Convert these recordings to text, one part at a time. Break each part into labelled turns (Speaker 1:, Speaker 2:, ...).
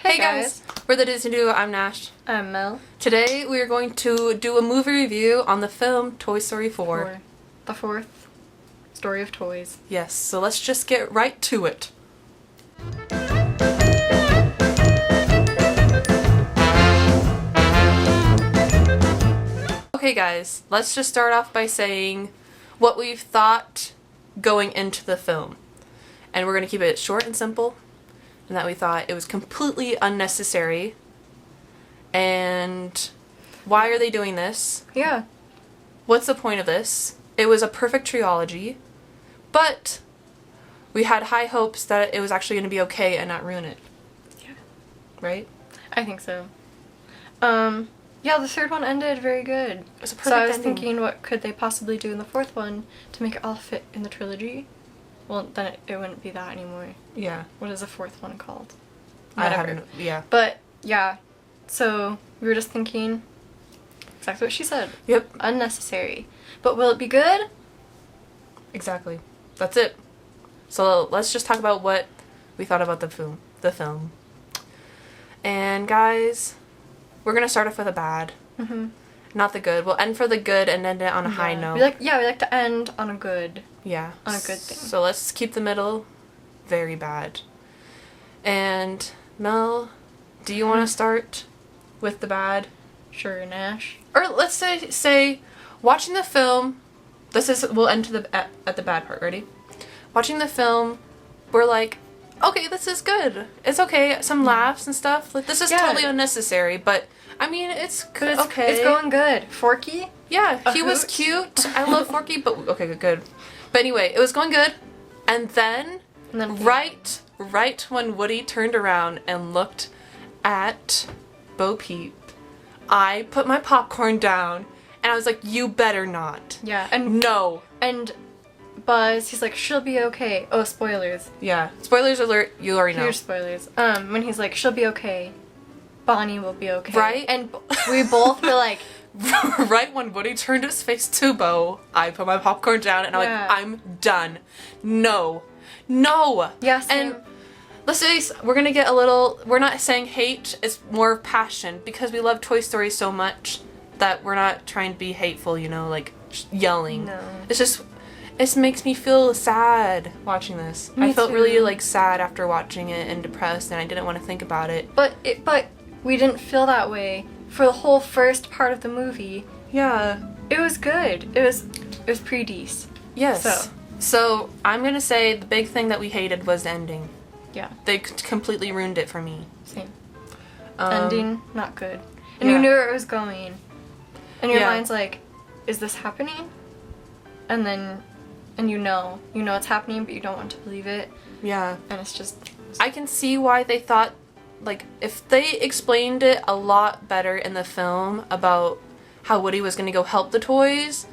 Speaker 1: Hey guys! We're the Disney Duo. I'm Nash.
Speaker 2: I'm Mel.
Speaker 1: Today we are going to do a movie review on the film Toy Story 4.
Speaker 2: The fourth story of toys.
Speaker 1: Yes, so let's just get right to it. Okay guys, let's just start off by saying what we've thought going into the film. And we're going to keep it short and simple. And that we thought it was completely unnecessary. And why are they doing this?
Speaker 2: Yeah.
Speaker 1: What's the point of this? It was a perfect trilogy, but we had high hopes that it was actually going to be okay and not ruin it.
Speaker 2: Yeah.
Speaker 1: Right?
Speaker 2: I think so. Yeah, the third one ended very good.
Speaker 1: It was a perfect
Speaker 2: so I was
Speaker 1: ending.
Speaker 2: thinking, what could they possibly do in the fourth one to make it all fit in the trilogy? Well, then it wouldn't be that anymore.
Speaker 1: Yeah.
Speaker 2: What is the fourth one called?
Speaker 1: I haven't, yeah.
Speaker 2: But, yeah. So, we were just thinking exactly what she said.
Speaker 1: Yep.
Speaker 2: Unnecessary. But will it be good?
Speaker 1: Exactly. That's it. So let's just talk about what we thought about the film. And guys, we're going to start off with a bad.
Speaker 2: Mm-hmm.
Speaker 1: Not the good. We'll end for the good and end it on a high note.
Speaker 2: We like to end on a good.
Speaker 1: Yeah.
Speaker 2: On a good thing.
Speaker 1: So let's keep the middle very bad. And Mel, do you want to start with the bad?
Speaker 2: Sure, Nash.
Speaker 1: Or let's say watching the film, we'll end to at the bad part, ready? Watching the film, we're like, okay, this is good. It's okay. Some laughs and stuff. Like, this is totally unnecessary, but I mean, it's good. Okay.
Speaker 2: It's going good. Forky?
Speaker 1: Yeah, he was cute. I love Forky, but okay, good. But anyway, it was going good. And then right when Woody turned around and looked at Bo Peep, I put my popcorn down and I was like, you better not.
Speaker 2: Yeah,
Speaker 1: no.
Speaker 2: And Buzz, he's like, she'll be okay. Oh, spoilers.
Speaker 1: Yeah. Spoilers alert, you already know.
Speaker 2: Huge spoilers. When he's like, she'll be okay. Bonnie will be okay.
Speaker 1: Right?
Speaker 2: And we both were like...
Speaker 1: Right when Woody turned his face to Bo, I put my popcorn down and I'm like, I'm done. No.
Speaker 2: Yes.
Speaker 1: And let's say we're gonna get we're not saying hate, it's more passion, because we love Toy Story so much that we're not trying to be hateful, like yelling.
Speaker 2: No.
Speaker 1: It's just, it makes me feel sad watching this.
Speaker 2: Me
Speaker 1: I felt
Speaker 2: too.
Speaker 1: really sad after watching it and depressed, and I didn't want to think about it.
Speaker 2: But we didn't feel that way for the whole first part of the movie.
Speaker 1: Yeah.
Speaker 2: It was good. It was pretty decent.
Speaker 1: Yes. So I'm gonna say the big thing that we hated was the ending.
Speaker 2: Yeah.
Speaker 1: They completely ruined it for me.
Speaker 2: Same. Ending, not good. And you knew where it was going. And your mind's like, is this happening? And then, you know it's happening, but you don't want to believe it.
Speaker 1: Yeah.
Speaker 2: And it's just...
Speaker 1: I can see why they thought, if they explained it a lot better in the film about how Woody was gonna go help the toys,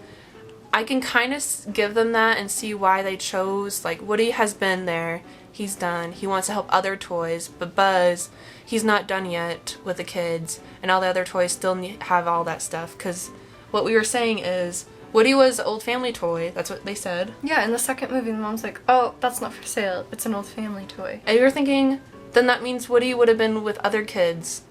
Speaker 1: I can kind of give them that and see why they chose, Woody has been there, he's done, he wants to help other toys, but Buzz, he's not done yet with the kids, and all the other toys still have all that stuff, because what we were saying is, Woody was an old family toy, that's what they said.
Speaker 2: Yeah, in the second movie, the mom's like, oh, that's not for sale, it's an old family toy.
Speaker 1: And you were thinking, then that means Woody would have been with other kids.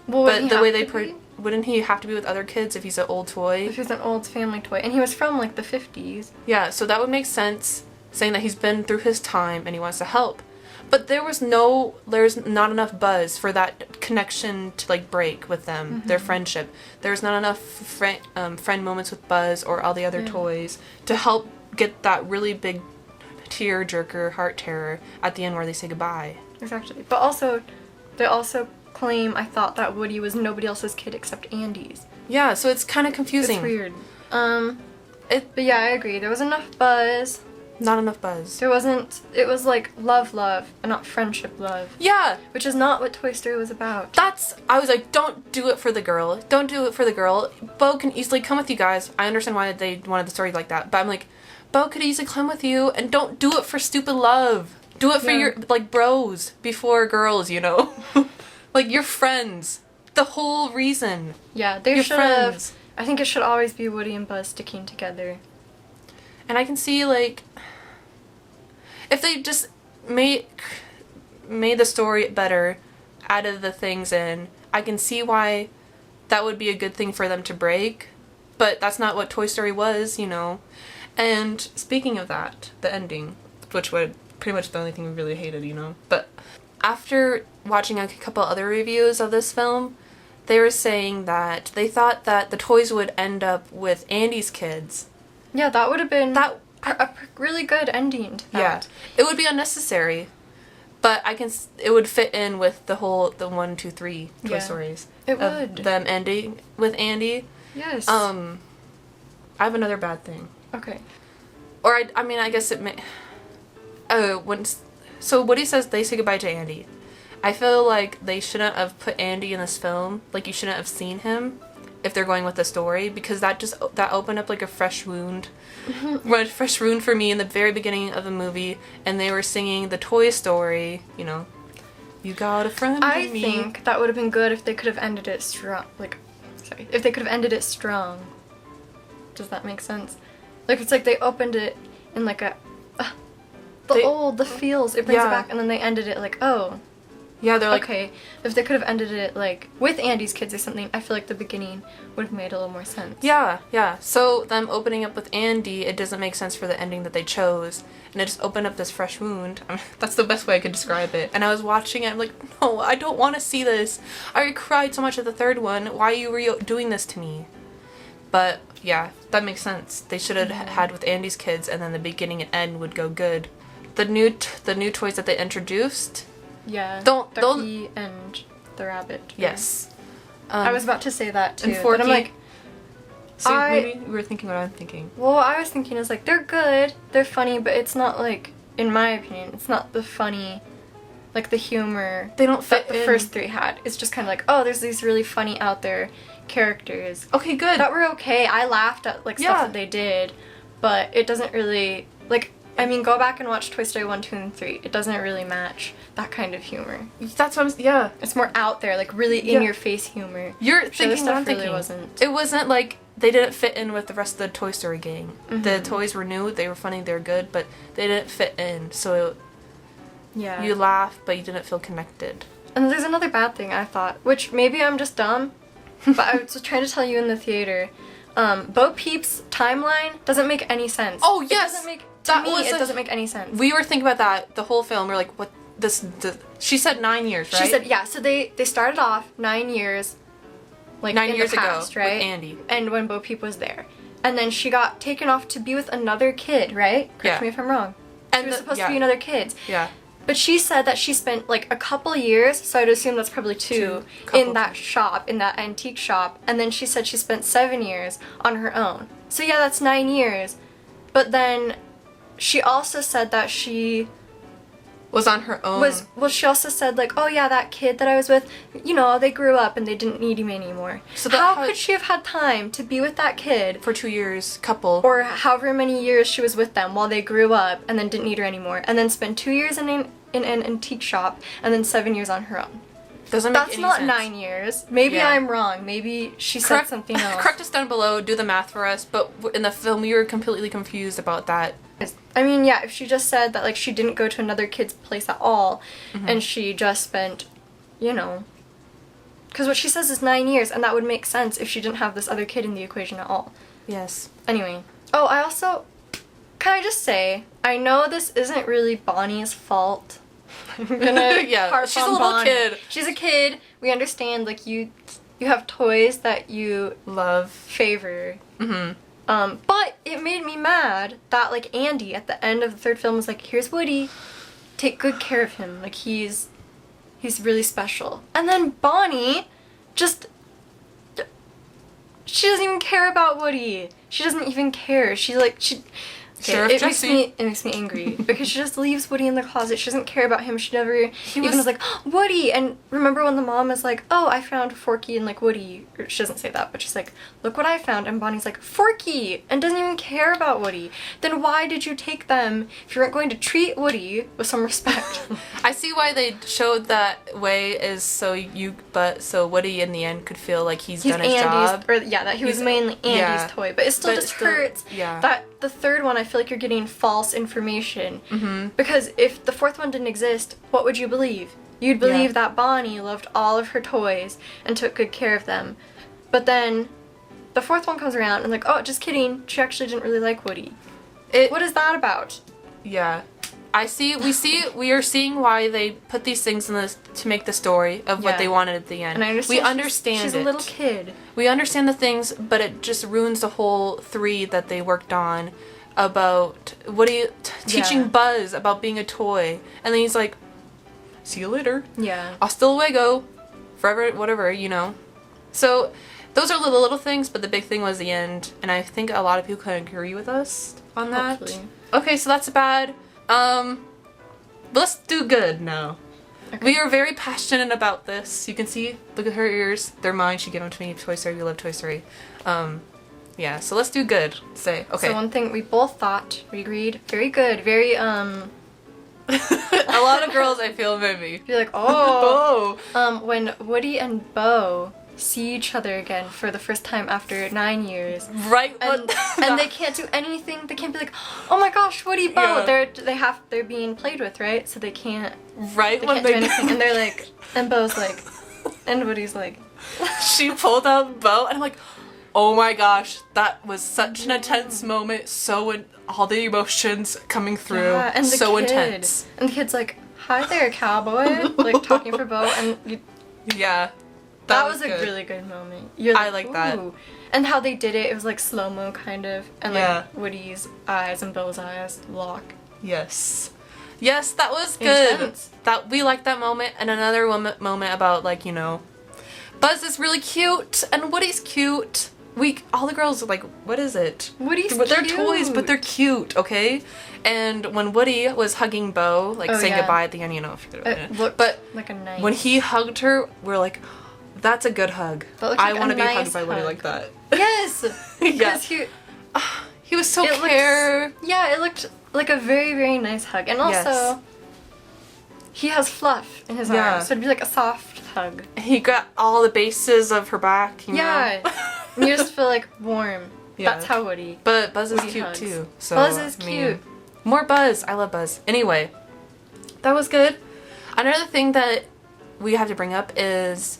Speaker 2: Well,
Speaker 1: but the way wouldn't he have to be with other kids if he's an old toy?
Speaker 2: If he's an old family toy. And he was from, the 50s.
Speaker 1: Yeah, so that would make sense, saying that he's been through his time and he wants to help. But there's not enough Buzz for that connection to, break with them, their friendship. There's not enough friend moments with Buzz or all the other toys to help get that really big tear-jerker, heart terror at the end where they say goodbye.
Speaker 2: Exactly. But also, they also claim, I thought, that Woody was nobody else's kid except Andy's.
Speaker 1: Yeah, so it's kind of confusing.
Speaker 2: It's weird. But yeah, I agree. There was enough Buzz.
Speaker 1: Not enough Buzz.
Speaker 2: There wasn't... It was love, and not friendship love.
Speaker 1: Yeah!
Speaker 2: Which is not what Toy Story was about.
Speaker 1: I was like, don't do it for the girl. Don't do it for the girl. Bo can easily come with you guys. I understand why they wanted the story like that, but I'm like, Bo could easily come with you, and don't do it for stupid love. Do it for your, bros before girls, your friends. The whole reason.
Speaker 2: Yeah, they should have... I think it should always be Woody and Buzz sticking together.
Speaker 1: And I can see, if they just made the story better added the things in, I can see why that would be a good thing for them to break, but that's not what Toy Story was, you know. And speaking of that, the ending, which was pretty much the only thing we really hated, you know. But after watching a couple other reviews of this film, they were saying that they thought that the toys would end up with Andy's kids.
Speaker 2: Yeah, that would have been a really good ending to that.
Speaker 1: Yeah, it would be unnecessary, but it would fit in with the 1, 2, 3 Toy Stories.
Speaker 2: It would.
Speaker 1: Them ending with Andy.
Speaker 2: Yes.
Speaker 1: I have another bad thing.
Speaker 2: Okay.
Speaker 1: Or I guess it may. So Woody says they say goodbye to Andy. I feel like they shouldn't have put Andy in this film. Like, you shouldn't have seen him if they're going with the story, because that opened up like a fresh wound. A fresh wound for me in the very beginning of the movie, and they were singing the Toy Story, you know. You got a friend in me.
Speaker 2: I think that would have been good if they could have ended it strong. If they could have ended it strong. Does that make sense? Like, it's like they opened it in like a the feels, it brings it back, and then they ended it like, oh.
Speaker 1: Yeah, they're like...
Speaker 2: Okay, if they could have ended it, like, with Andy's kids or something, I feel like the beginning would have made a little more sense.
Speaker 1: Yeah, yeah. So, them opening up with Andy, it doesn't make sense for the ending that they chose. And it just opened up this fresh wound. I mean, that's the best way I could describe it. And I was watching it, I'm like, no, I don't want to see this. I cried so much at the third one. Why are you doing this to me? But, yeah, that makes sense. They should have had with Andy's kids, and then the beginning and end would go good. The new toys that they introduced...
Speaker 2: Yeah, Ducky and the rabbit.
Speaker 1: Yes.
Speaker 2: I was about to say that too,
Speaker 1: and
Speaker 2: but I'm like...
Speaker 1: So maybe we were thinking what I'm thinking.
Speaker 2: Well, what I was thinking is like, they're good, they're funny, but it's not like, in my opinion, it's not the funny, like the humor
Speaker 1: they don't fit
Speaker 2: that the first three had. It's just kind of like, oh, there's these really funny out there characters.
Speaker 1: Okay, good.
Speaker 2: That were okay. I laughed at like stuff that they did, but it doesn't really, like... I mean, go back and watch Toy Story 1, 2, and 3. It doesn't really match that kind of humor.
Speaker 1: That's what yeah.
Speaker 2: It's more out there, like really in-your-face humor.
Speaker 1: You're thinking what I'm thinking.
Speaker 2: Really wasn't.
Speaker 1: It wasn't like they didn't fit in with the rest of the Toy Story gang. Mm-hmm. The toys were new, they were funny, they were good, but they didn't fit in. So you laugh, but you didn't feel connected.
Speaker 2: And there's another bad thing I thought, which maybe I'm just dumb, but I was trying to tell you in the theater. Bo Peep's timeline doesn't make any sense.
Speaker 1: Oh, yes!
Speaker 2: It doesn't make... To me, it doesn't make any sense.
Speaker 1: We were thinking about that the whole film. We're like, what? She said 9 years, right?
Speaker 2: She said, yeah. So they started off 9 years, like
Speaker 1: 9 years
Speaker 2: in the past,
Speaker 1: ago,
Speaker 2: right?
Speaker 1: with Andy.
Speaker 2: And when Bo Peep was there, and then she got taken off to be with another kid, right? Correct me if I'm wrong. She was supposed to be another kid.
Speaker 1: Yeah.
Speaker 2: But she said that she spent like a couple years, so I'd assume that's probably two in that shop, in that antique shop. And then she said she spent 7 years on her own. So yeah, that's 9 years. But then she also said that she
Speaker 1: was on her own.
Speaker 2: She also said like, oh yeah, that kid that I was with, you know, they grew up and they didn't need me anymore. So how could she have had time to be with that kid
Speaker 1: for 2 years, couple,
Speaker 2: or however many years she was with them while they grew up and then didn't need her anymore, and then spend 2 years in an antique shop and then 7 years on her own?
Speaker 1: Doesn't make any sense.
Speaker 2: That's not 9 years. Maybe I'm wrong. Maybe she said something else.
Speaker 1: Correct us down below. Do the math for us. But in the film, we were completely confused about that.
Speaker 2: I mean, yeah, if she just said that, like, she didn't go to another kid's place at all, and she just spent, you know... Because what she says is 9 years, and that would make sense if she didn't have this other kid in the equation at all.
Speaker 1: Yes.
Speaker 2: Anyway. Oh, I also... Can I just say, I know this isn't really Bonnie's fault. I'm gonna harp
Speaker 1: she's
Speaker 2: on
Speaker 1: a little
Speaker 2: Bonnie.
Speaker 1: kid.
Speaker 2: She's a kid. We understand, like, you have toys that you...
Speaker 1: love.
Speaker 2: Favor. But it made me mad that, like, Andy at the end of the third film was like, here's Woody, take good care of him, like, he's really special. And then Bonnie just, she doesn't even care about Woody. She doesn't even care. It makes me angry because she just leaves Woody in the closet. She doesn't care about him. She never even was like, oh, Woody. And remember when the mom is like, oh, I found Forky and like Woody. Or she doesn't say that, but she's like, look what I found. And Bonnie's like, Forky, and doesn't even care about Woody. Then why did you take them if you weren't going to treat Woody with some respect?
Speaker 1: I see why they showed that way is so Woody in the end could feel like he's done his job.
Speaker 2: That he was mainly Andy's toy. But it still hurts that the third one, I feel like you're getting false information. Because if the fourth one didn't exist, what would you believe? You'd believe that Bonnie loved all of her toys and took good care of them. But then the fourth one comes around and like, oh, just kidding, she actually didn't really like Woody. What is that about?
Speaker 1: Yeah. We are seeing why they put these things in this to make the story of what they wanted at the end.
Speaker 2: And I understand
Speaker 1: we understand
Speaker 2: she's a little kid.
Speaker 1: We understand the things, but it just ruins the whole 3 that they worked on about Woody teaching Buzz about being a toy. And then he's like, see you later.
Speaker 2: Yeah.
Speaker 1: Hasta luego. Forever, whatever, you know. So those are little things, but the big thing was the end. And I think a lot of people can agree with us on that.
Speaker 2: Hopefully.
Speaker 1: Okay, so that's bad. Let's do good now. Okay. We are very passionate about this. You can see, look at her ears. They're mine. She gave them to me. Toy Story. We love Toy Story. Yeah, so let's do good. Say, okay.
Speaker 2: So one thing we both thought, we agreed, very good, very,
Speaker 1: A lot of girls, I feel, maybe.
Speaker 2: You're like, oh. When Woody and Bo see each other again for the first time after 9 years.
Speaker 1: Right.
Speaker 2: And they can't do anything. They can't be like, oh my gosh, Woody, Bo. Yeah. They're being played with, right? So they can't.
Speaker 1: Right.
Speaker 2: They can't do anything. And they're like, and Bo's like, and Woody's like.
Speaker 1: She pulled out Bo, and I'm like, oh my gosh, that was such an intense moment. All the emotions coming through. Yeah, and so intense.
Speaker 2: And the kid's like, hi there, cowboy. Like talking for Bo, and
Speaker 1: yeah.
Speaker 2: That was a really good moment.
Speaker 1: I like that.
Speaker 2: And how they did it was like slow-mo kind of. And like Woody's eyes and Bo's eyes lock.
Speaker 1: Yes. Yes, that was good.
Speaker 2: Intense.
Speaker 1: We liked that moment. And another moment about like, you know, Buzz is really cute and Woody's cute. All the girls are like, what is it?
Speaker 2: Woody's
Speaker 1: They're
Speaker 2: cute.
Speaker 1: toys, but they're cute, okay? And when Woody was hugging Bo, like saying goodbye at the end, you know,
Speaker 2: but like a nice.
Speaker 1: When he hugged her, we're like, that's a good hug. I want to be hugged by Woody like that.
Speaker 2: Yes. Because
Speaker 1: he was so care.
Speaker 2: Yeah, it looked like a very, very nice hug. And also, he has fluff in his arms, so it'd be like a soft hug.
Speaker 1: He got all the bases of her back, you know?
Speaker 2: And you just feel like warm. Yeah. That's how Woody.
Speaker 1: But Buzz is cute too. So
Speaker 2: Buzz is cute.
Speaker 1: More Buzz. I love Buzz. Anyway, that was good. Another thing that we have to bring up is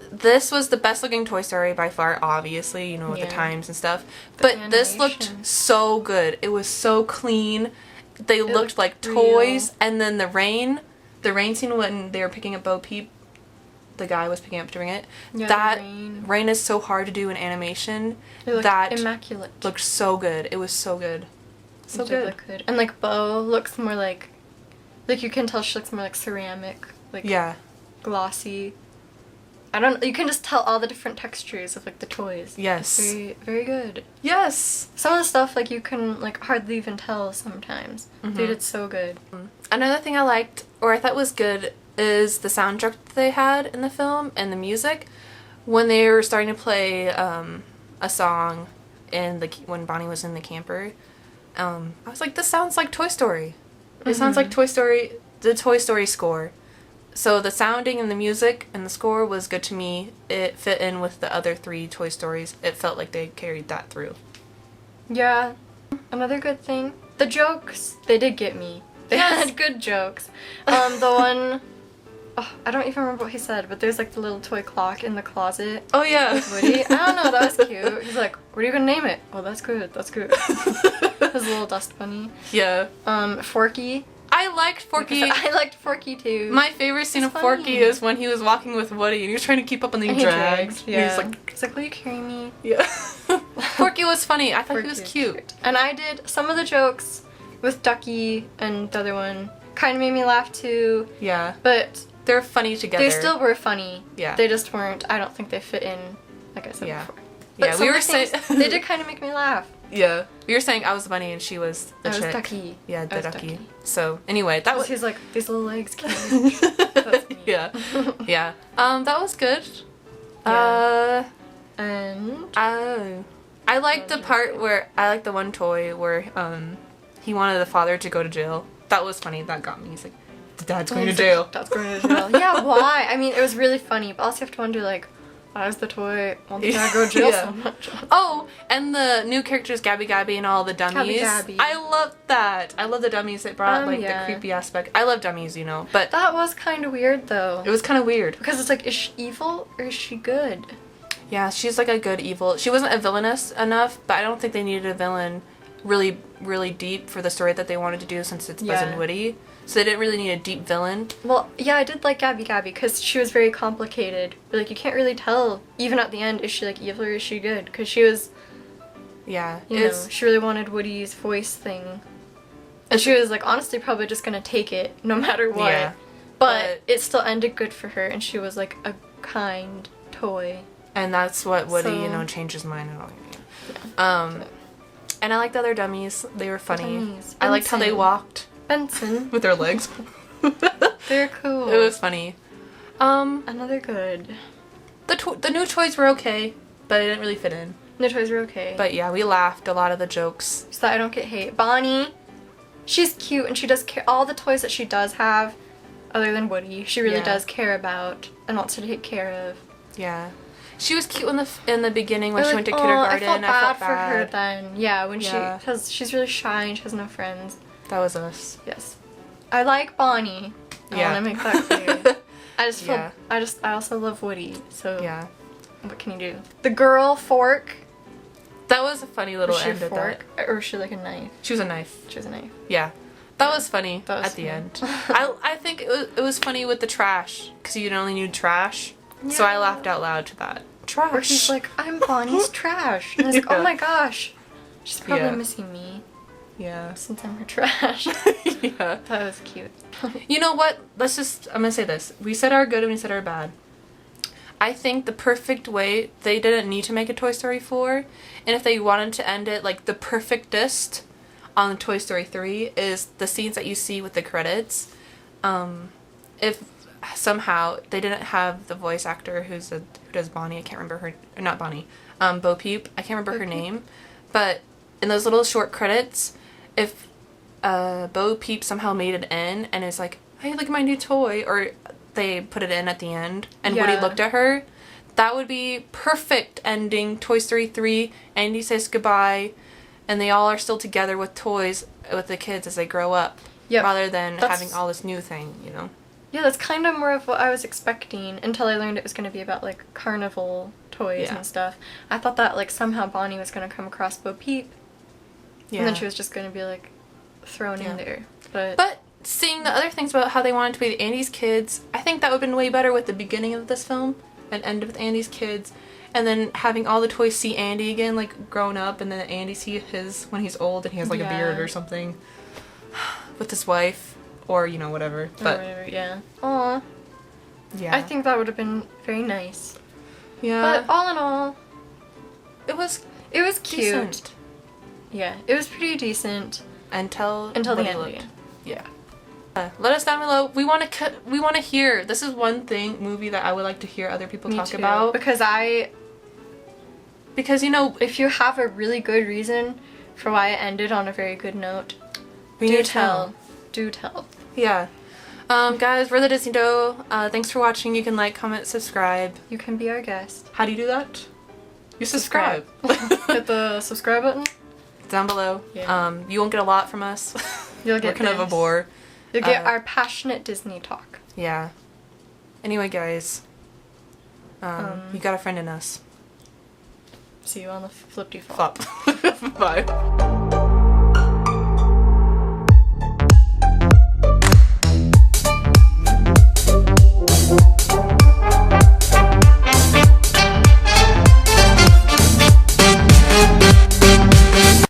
Speaker 1: this was the best looking Toy Story by far, obviously, you know, with the times and stuff. But this looked so good. It was so clean. They looked like toys. Real. And then the rain scene when they were picking up Bo Peep, the guy was picking up doing it. Yeah, that rain is so hard to do in animation. That
Speaker 2: immaculate.
Speaker 1: Looked so good. It was so good. So good.
Speaker 2: Look good. And like Bo looks more like you can tell she looks more like ceramic. Like glossy. You can just tell all the different textures of like the toys.
Speaker 1: Yes.
Speaker 2: Very, very good.
Speaker 1: Yes.
Speaker 2: Some of the stuff like you can like hardly even tell sometimes. They did so good.
Speaker 1: Another thing I liked, or I thought was good, is the soundtrack that they had in the film and the music. When they were starting to play a song when Bonnie was in the camper, I was like, this sounds like Toy Story. It sounds like Toy Story, the Toy Story score. So the sounding and the music and the score was good to me. It fit in with the other 3 Toy Stories. It felt like they carried that through.
Speaker 2: Yeah. Another good thing, the jokes, they did get me. They had good jokes. The one, I don't even remember what he said, but there's like the little toy clock in the closet.
Speaker 1: Oh yeah.
Speaker 2: With Woody. I don't know, that was cute. He's like, what are you gonna name it? Oh, that's good, that's good. His little dust bunny.
Speaker 1: Yeah.
Speaker 2: Forky.
Speaker 1: I liked Forky.
Speaker 2: I liked Forky too.
Speaker 1: My favorite scene of Forky is when he was walking with Woody and he was trying to keep up and he dragged.
Speaker 2: Yeah.
Speaker 1: He's
Speaker 2: like, will you carry me?
Speaker 1: Yeah. Forky was funny. I thought he was cute.
Speaker 2: And I did some of the jokes with Ducky and the other one kind of made me laugh too.
Speaker 1: Yeah.
Speaker 2: But
Speaker 1: they're funny together.
Speaker 2: They still were funny.
Speaker 1: Yeah.
Speaker 2: They just weren't, I don't think they fit in, like I said before. But
Speaker 1: yeah, we were saying
Speaker 2: they did kind of make me laugh.
Speaker 1: Yeah. We were saying I was the bunny and she was the chick.
Speaker 2: I was Ducky.
Speaker 1: Yeah, the Ducky. So, anyway, that was...
Speaker 2: He's like, these little legs can't. That's me.
Speaker 1: Yeah. Yeah. That was good.
Speaker 2: Yeah.
Speaker 1: I liked the part where... I liked the one toy where he wanted the father to go to jail. That was funny. That got me. He's like, the dad's going to jail.
Speaker 2: Dad's going to jail. Yeah, why? I mean, it was really funny, but also you have to wonder, like, Why is the toy wanting to go to jail
Speaker 1: Yeah.
Speaker 2: so much?
Speaker 1: Oh, and the new characters, Gabby Gabby and all the dummies.
Speaker 2: Gabby.
Speaker 1: I love that. I love the dummies that brought like the creepy aspect. I love dummies, you know, but
Speaker 2: That was kind of weird though.
Speaker 1: it was kind of weird.
Speaker 2: Because it's like, is she evil or is she good?
Speaker 1: Yeah, she's like a good evil. She wasn't a villainous enough, but I don't think they needed a villain really, really deep for the story that they wanted to do since it's Buzz and Woody. So they didn't really need a deep villain.
Speaker 2: Well, yeah, I did like Gabby Gabby because she was very complicated. But, like, you can't really tell, even at the end, is she like evil or is she good? Because she was,
Speaker 1: Yeah,
Speaker 2: you know, she really wanted Woody's voice thing. And she was like, honestly, probably just gonna take it no matter what.
Speaker 1: Yeah,
Speaker 2: but it still ended good for her, and she was like a kind toy.
Speaker 1: And that's what Woody,
Speaker 2: So-
Speaker 1: you know, changed his mind and all. Yeah. And I liked the other dummies. They were funny.
Speaker 2: Dummies.
Speaker 1: I liked how they
Speaker 2: Benson.
Speaker 1: walked
Speaker 2: Benson.
Speaker 1: with their legs.
Speaker 2: They're cool.
Speaker 1: It was funny.
Speaker 2: Another good.
Speaker 1: The new toys were okay, but it didn't really fit in.
Speaker 2: The toys were okay.
Speaker 1: But yeah, we laughed a lot of the jokes.
Speaker 2: So that I don't get hate. Bonnie, she's cute and she does care. All the toys that she does have, other than Woody, she really does care about and wants to take care of.
Speaker 1: Yeah. She was cute in the beginning when
Speaker 2: Or
Speaker 1: she
Speaker 2: like,
Speaker 1: went to
Speaker 2: "Aw,
Speaker 1: kindergarten.
Speaker 2: I felt bad for her then. Yeah, when
Speaker 1: Yeah.
Speaker 2: she's really shy and she has no friends.
Speaker 1: That was us.
Speaker 2: Yes. I like Bonnie. I
Speaker 1: Yeah.
Speaker 2: want to make that clear. I just feel,
Speaker 1: Yeah.
Speaker 2: I also love Woody, so
Speaker 1: Yeah.
Speaker 2: what can you do? The girl fork.
Speaker 1: That was a funny little
Speaker 2: Was she a
Speaker 1: end of that.
Speaker 2: fork? Or was she like a knife?
Speaker 1: She was a knife.
Speaker 2: She was a knife.
Speaker 1: Yeah. That was funny
Speaker 2: That was
Speaker 1: at the
Speaker 2: funny.
Speaker 1: end. I think it was funny with the trash because you only knew trash. So I
Speaker 2: Yeah.
Speaker 1: laughed out loud to that. Trash.
Speaker 2: Where he's like, I'm Bonnie's trash. And I was like,
Speaker 1: Yeah.
Speaker 2: oh my gosh. She's probably
Speaker 1: Yeah.
Speaker 2: missing me
Speaker 1: Yeah.
Speaker 2: since I'm her trash.
Speaker 1: Yeah.
Speaker 2: That was cute.
Speaker 1: You know what? I'm gonna say this. We said our good and we said our bad. I think the perfect way, they didn't need to make a Toy Story 4. And if they wanted to end it like the perfectest on Toy Story 3 is the scenes that you see with the credits. If somehow they didn't have the voice actor who does Bonnie, I can't remember her, or not Bonnie, Bo Peep, I can't remember her name, but in those little short credits, if Bo Peep somehow made it in and is like, hey, look at my new toy, or they put it in at the end and Woody looked at her, that would be perfect ending Toy Story 3. Andy says goodbye and they all are still together with toys with the kids as they grow up, rather than having all this new thing, you know.
Speaker 2: Yeah, that's kind of more of what I was expecting until I learned it was going to be about like carnival toys and stuff. I thought that like somehow Bonnie was going to come across Bo Peep.
Speaker 1: Yeah.
Speaker 2: And then she was just going to be like thrown in there.
Speaker 1: But seeing the other things about how they wanted to be Andy's kids, I think that would have been way better with the beginning of this film and end with Andy's kids. And then having all the toys see Andy again, like grown up, and then Andy see his when he's old and he has like a beard or something with his wife. Or, you know, whatever. But
Speaker 2: whatever, yeah. Aw.
Speaker 1: Yeah.
Speaker 2: I think that would have been very nice.
Speaker 1: Yeah.
Speaker 2: But all in all,
Speaker 1: it was
Speaker 2: cute.
Speaker 1: decent.
Speaker 2: Yeah, it was pretty decent.
Speaker 1: Until
Speaker 2: the
Speaker 1: Woody
Speaker 2: end.
Speaker 1: looked. Yeah. Let us down below. We want to hear. This is one movie that I would like to hear other people talk about.
Speaker 2: Because
Speaker 1: you know,
Speaker 2: if you have a really good reason for why it ended on a very good note, do tell. Do tell.
Speaker 1: Yeah. Guys, we're the TheDDisneyDDuo. Thanks for watching. You can like, comment, subscribe.
Speaker 2: You can be our guest.
Speaker 1: How do you do that? You subscribe.
Speaker 2: Hit the subscribe button.
Speaker 1: Down below.
Speaker 2: Yeah.
Speaker 1: You won't get a lot from us.
Speaker 2: You'll get
Speaker 1: We're kind of a bore.
Speaker 2: You'll get our passionate Disney talk.
Speaker 1: Yeah. Anyway, guys. You got a friend in us.
Speaker 2: See you on the flippity flop.
Speaker 1: Bye.